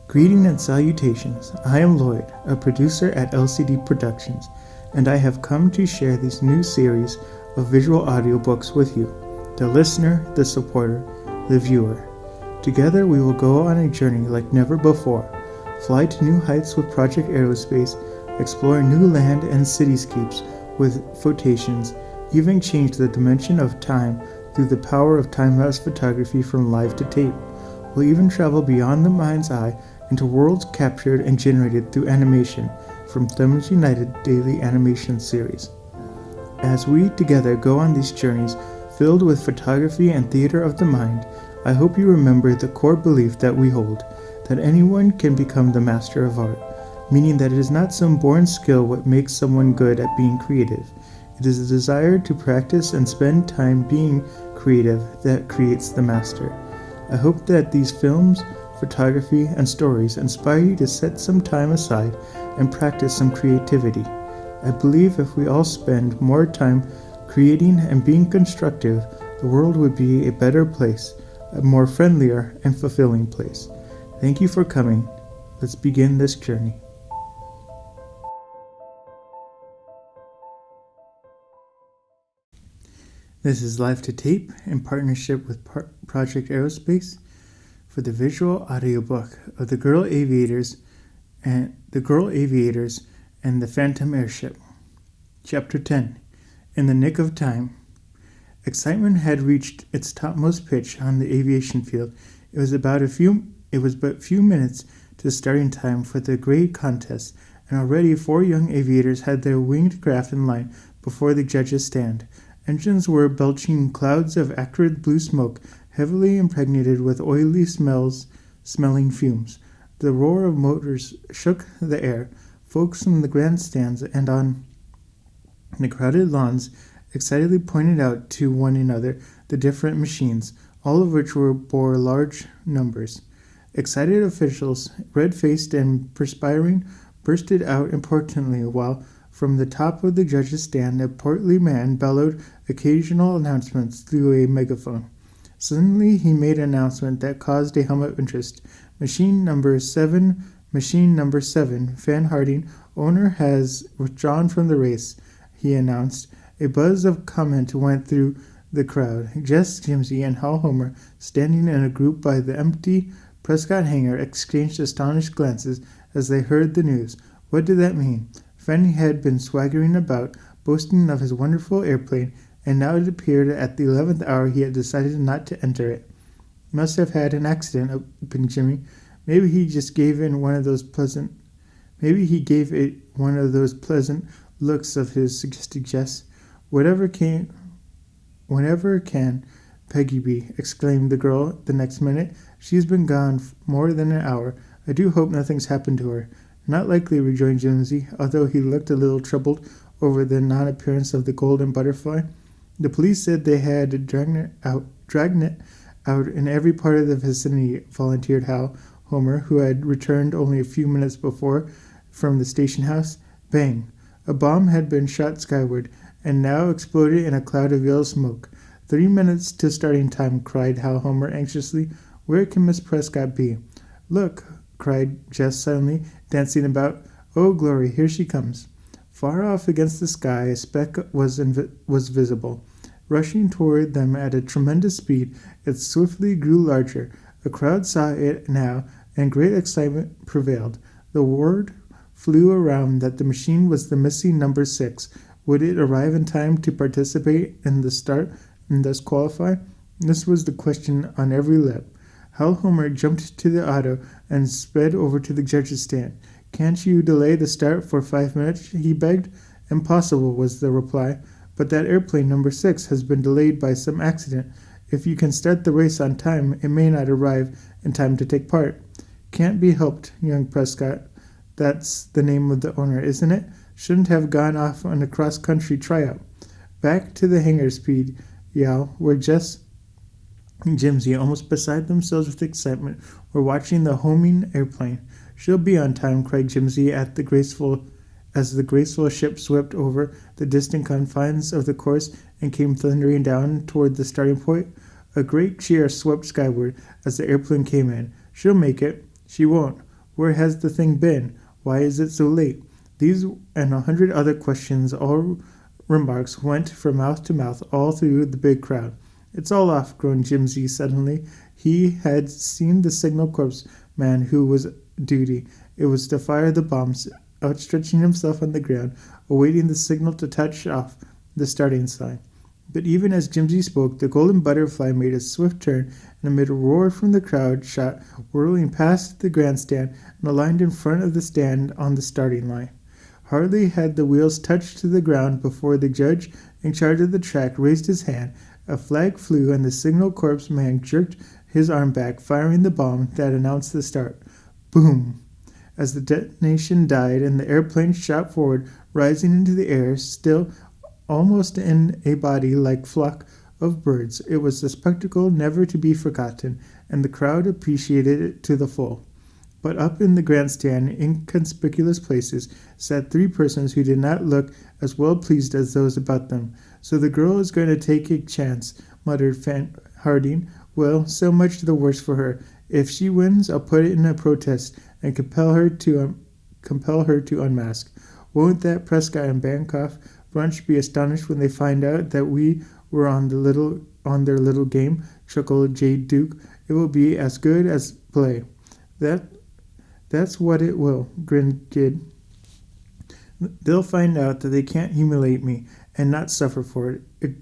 Greeting and salutations. I am Lloyd, a producer at LCD Productions, and I have come to share this new series of visual audiobooks with you, the listener, the supporter, the viewer. Together we will go on a journey like never before, fly to new heights with Project Aerospace, explore new land and cityscapes with photations, even change the dimension of time through the power of time-lapse photography from live to tape. We'll even travel beyond the mind's eye into worlds captured and generated through animation from Thumbs United daily animation series. As we together go on these journeys filled with photography and theater of the mind, I hope you remember the core belief that we hold, that anyone can become the master of art, meaning that it is not some born skill what makes someone good at being creative. It is a desire to practice and spend time being creative that creates the master. I hope that these films, photography, and stories inspire you to set some time aside and practice some creativity. I believe if we all spend more time creating and being constructive, the world would be a better place, a more friendlier and fulfilling place. Thank you for coming. Let's begin this journey. This is Live to Tape in partnership with Project Aerospace for the visual audiobook of the Girl Aviators and the Phantom Airship. Chapter 10. In the Nick of Time. Excitement had reached its topmost pitch on the aviation field. It was but few minutes to starting time for the great contest, and already 4 young aviators had their winged craft in line before the judges' stand. Engines were belching clouds of acrid blue smoke, heavily impregnated with oily smelling fumes. The roar of motors shook the air. Folks in the grandstands and on the crowded lawns excitedly pointed out to one another the different machines, all of which bore large numbers. Excited officials, red-faced and perspiring, bursted out importantly, while from the top of the judges' stand a portly man bellowed occasional announcements through a megaphone. Suddenly he made an announcement that caused a hum of interest. Machine number 7, Fan Harding, owner, has withdrawn from the race, he announced. A buzz of comment went through the crowd. Jess, Jimsy, and Hal Homer, standing in a group by the empty Prescott hangar, exchanged astonished glances as they heard the news. What did that mean? Fanny had been swaggering about, boasting of his wonderful airplane, and now it appeared at the 11th hour he had decided not to enter it. Must have had an accident, opined Jimmy. Maybe he gave it one of those pleasant looks of his, suggested Jess. Whatever can Peggy be? Exclaimed the girl the next minute. She's been gone more than an hour. I do hope nothing's happened to her. Not likely, rejoined Jimsy, although he looked a little troubled over the non-appearance of the golden butterfly. The police said they had dragnet out in every part of the vicinity, volunteered Hal Homer, who had returned only a few minutes before from the station house. Bang! A bomb had been shot skyward, and now exploded in a cloud of yellow smoke. 3 minutes to starting time, cried Hal Homer anxiously. Where can Miss Prescott be? Look, cried Jess suddenly, dancing about. Oh, glory, here she comes. Far off against the sky, a speck was visible. Rushing toward them at a tremendous speed, it swiftly grew larger. A crowd saw it now, and great excitement prevailed. The word flew around that the machine was the missing number 6. Would it arrive in time to participate in the start and thus qualify? This was the question on every lip. Hal Homer jumped to the auto and sped over to the judge's stand. Can't you delay the start for 5 minutes? He begged. Impossible, was the reply. But that airplane number 6 has been delayed by some accident. If you can start the race on time, it may not arrive in time to take part. Can't be helped, young Prescott. That's the name of the owner, isn't it? Shouldn't have gone off on a cross-country tryout. Back to the hangar speed, Yal, where Jess and Jimsy, almost beside themselves with excitement, were watching the homing airplane. She'll be on time, cried Jimsy as the graceful ship swept over the distant confines of the course and came thundering down toward the starting point. A great cheer swept skyward as the airplane came in. She'll make it. She won't. Where has the thing been? Why is it so late? These and 100 other questions, all remarks, went from mouth to mouth all through the big crowd. It's all off, groaned Jimsy suddenly. He had seen the signal corps man who was duty. It was to fire the bombs, outstretching himself on the ground, awaiting the signal to touch off the starting sign. But even as Jimsy spoke, the golden butterfly made a swift turn, and amid a roar from the crowd, shot whirling past the grandstand and aligned in front of the stand on the starting line. Hardly had the wheels touched to the ground before the judge in charge of the track raised his hand. A flag flew, and the signal corps man jerked his arm back, firing the bomb that announced the start. Boom! As the detonation died and the airplane shot forward, rising into the air, still almost in a body like flock of birds. It was a spectacle never to be forgotten, and the crowd appreciated it to the full. But up in the grandstand, in conspicuous places, sat three persons who did not look as well pleased as those about them. So the girl is going to take a chance, muttered Harding. Well, so much the worse for her. If she wins, I'll put it in a protest and compel her to unmask. Won't that Prescott and Bancroft bunch be astonished when they find out that we were on their little game? Chuckled J. Duke. It will be as good as play. That's what it will, grinned Gid. They'll find out that they can't humiliate me and not suffer for it,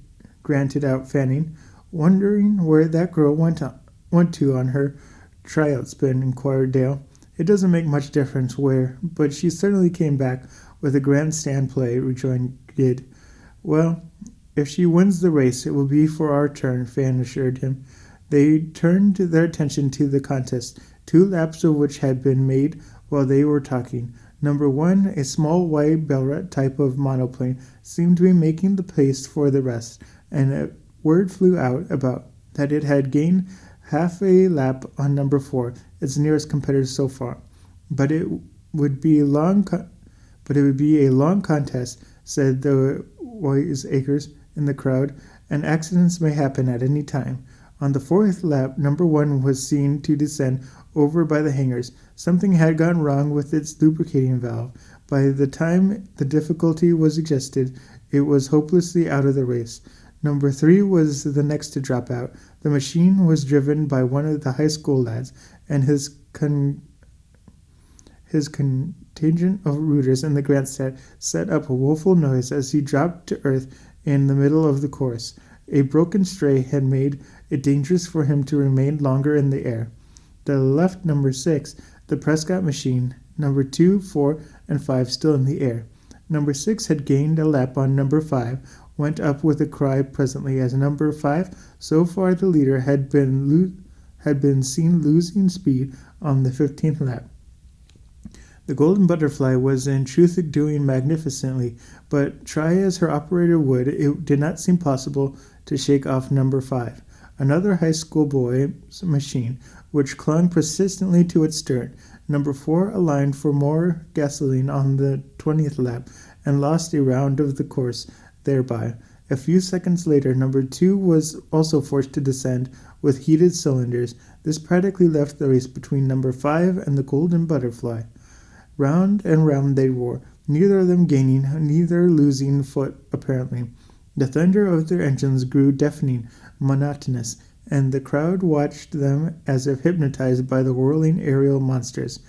granted out Fanning. Wondering where that girl went to on her tryout spin, inquired Dale. It doesn't make much difference where, but she certainly came back with a grandstand play, rejoined Gid. Well, if she wins the race, it will be for our turn, Fan assured him. They turned their attention to the contest, 2 laps of which had been made while they were talking. Number 1, a small white Bellrat type of monoplane, seemed to be making the pace for the rest, and a word flew out about that it had gained half a lap on number 4, its nearest competitor so far. But it would be a long contest, said the wiseacres in the crowd, and accidents may happen at any time. On the 4th lap, number 1 was seen to descend over by the hangars. Something had gone wrong with its lubricating valve. By the time the difficulty was adjusted, it was hopelessly out of the race. Number 3 was the next to drop out. The machine was driven by one of the high school lads, and his contingent of rooters in the grandstand set up a woeful noise as he dropped to earth in the middle of the course. A broken stray had made it dangerous for him to remain longer in the air. The left number 6, the Prescott machine, number 2, 4, and 5 still in the air. Number 6 had gained a lap on number 5, went up with a cry presently as number 5, so far the leader, had been seen losing speed on the 15th lap. The Golden Butterfly was in truth doing magnificently, but try as her operator would, it did not seem possible to shake off number 5, another high school boy's machine, which clung persistently to its stern. Number 4 aligned for more gasoline on the 20th lap and lost a round of the course thereby. A few seconds later, number 2 was also forced to descend with heated cylinders. This practically left the race between number 5 and the Golden Butterfly. Round and round they wore, neither of them gaining, neither losing foot apparently. The thunder of their engines grew deafening, monotonous, and the crowd watched them as if hypnotized by the whirling aerial monsters.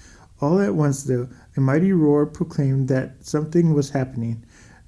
All at once, though, a mighty roar proclaimed that something was happening,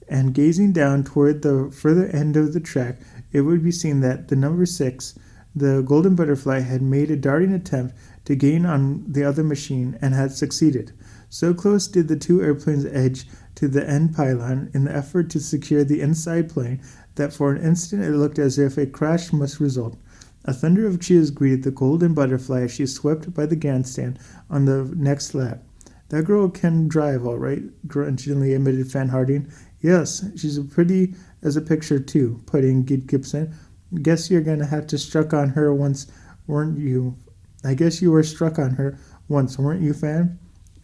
and gazing down toward the further end of the track, it would be seen that the number 6, the Golden Butterfly, had made a darting attempt to gain on the other machine and had succeeded. So close did the 2 airplanes edge to the end pylon in the effort to secure the inside plane that for an instant it looked as if a crash must result. A thunder of cheers greeted the Golden Butterfly as she swept by the grandstand on the next lap. That girl can drive, all right, grudgingly admitted Fan Harding. Yes, she's pretty as a picture, too, put in Gid Gibson. Guess you're going to have to struck on her once, weren't you? I guess you were struck on her once, weren't you, Fan?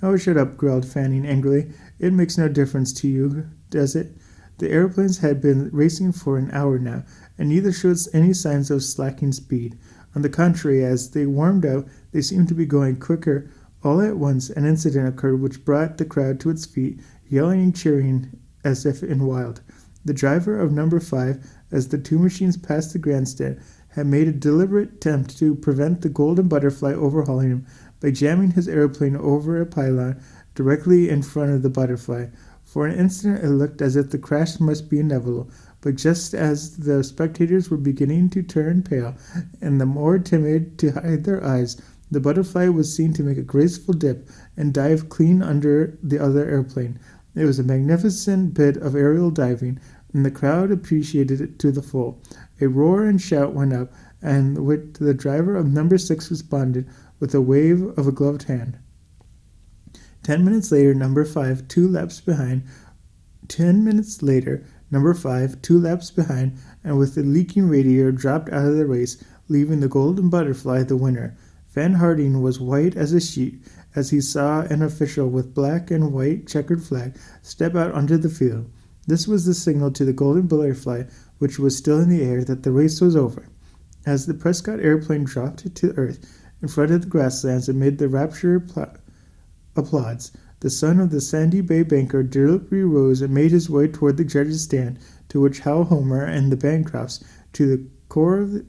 Oh, shut up, growled Fanning angrily. It makes no difference to you, does it? The airplanes had been racing for an hour now, and neither showed any signs of slacking speed. On the contrary, as they warmed out, they seemed to be going quicker All at once, an incident occurred which brought the crowd to its feet, yelling and cheering as if in wild. The driver of number 5, as the two machines passed the grandstand, had made a deliberate attempt to prevent the Golden Butterfly overhauling him by jamming his airplane over a pylon directly in front of the Butterfly. For an instant it looked as if the crash must be inevitable, but just as the spectators were beginning to turn pale and the more timid to hide their eyes, the Butterfly was seen to make a graceful dip and dive clean under the other airplane. It was a magnificent bit of aerial diving, and the crowd appreciated it to the full. A roar and shout went up, and which the driver of number 6 responded with a wave of a gloved hand. 10 minutes later, number 5, 2 laps behind, and with the leaking radiator dropped out of the race, leaving the Golden Butterfly the winner. Van Harding was white as a sheet as he saw an official with black and white checkered flag step out onto the field. This was the signal to the Golden Butterfly, which was still in the air, that the race was over. As the Prescott airplane dropped to earth in front of the grasslands amid the rapture applause, the son of the Sandy Bay banker deliberately rose and made his way toward the judges' stand, to which Hal Homer and the Bancrofts, to the core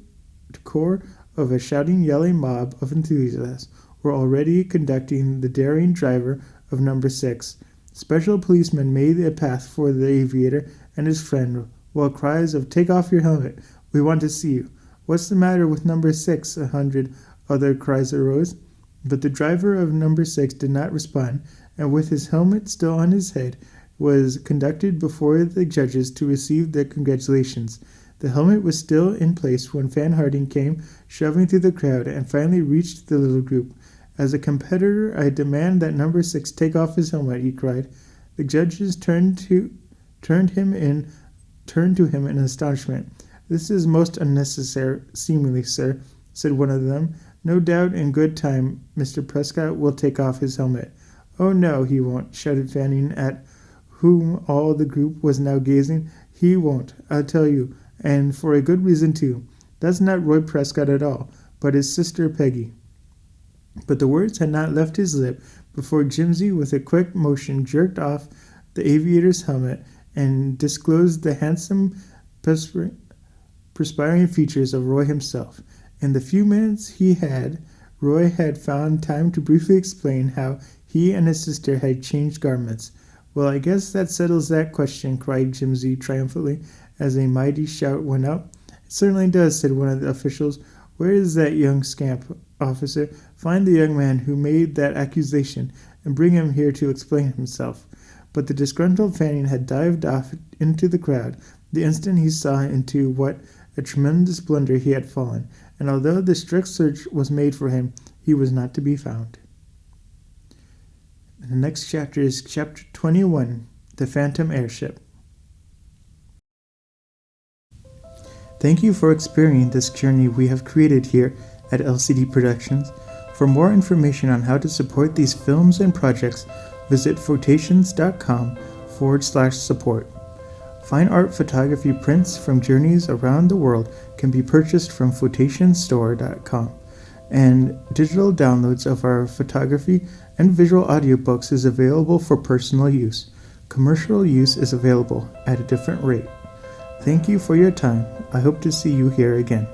of a shouting, yelling mob of enthusiasts, were already conducting the daring driver of number 6. Special policemen made a path for the aviator and his friend, while cries of "Take off your helmet! We want to see you! What's the matter with number 6?" 100 other cries arose. But the driver of number 6 did not respond, and with his helmet still on his head, was conducted before the judges to receive their congratulations. The helmet was still in place when Van Harding came shoving through the crowd and finally reached the little group. "As a competitor, I demand that number 6 take off his helmet," he cried. The judges turned to him in astonishment. "This is most unnecessary, seemingly, sir," said one of them. "No doubt in good time Mr. Prescott will take off his helmet." "Oh, no, he won't," shouted Fanning, at whom all the group was now gazing. "He won't, I'll tell you, and for a good reason, too. That's not Roy Prescott at all, but his sister Peggy." But the words had not left his lip before Jimsy, with a quick motion, jerked off the aviator's helmet and disclosed the handsome, perspiring features of Roy himself. In the few minutes Roy had found time to briefly explain how he and his sister had changed garments. "Well, I guess that settles that question," cried Jimsy triumphantly, as a mighty shout went up. "It certainly does," said one of the officials. "Where is that young scamp, officer? Find the young man who made that accusation, and bring him here to explain himself." But the disgruntled Fanning had dived off into the crowd the instant he saw into what a tremendous blunder he had fallen, and although the strict search was made for him, he was not to be found. The next chapter is Chapter 21, The Phantom Airship. Thank you for experiencing this journey we have created here at LCD Productions. For more information on how to support these films and projects, visit photations.com/support. Fine art photography prints from journeys around the world can be purchased from photationstore.com, and digital downloads of our photography and visual audiobooks is available for personal use. Commercial use is available at a different rate. Thank you for your time. I hope to see you here again.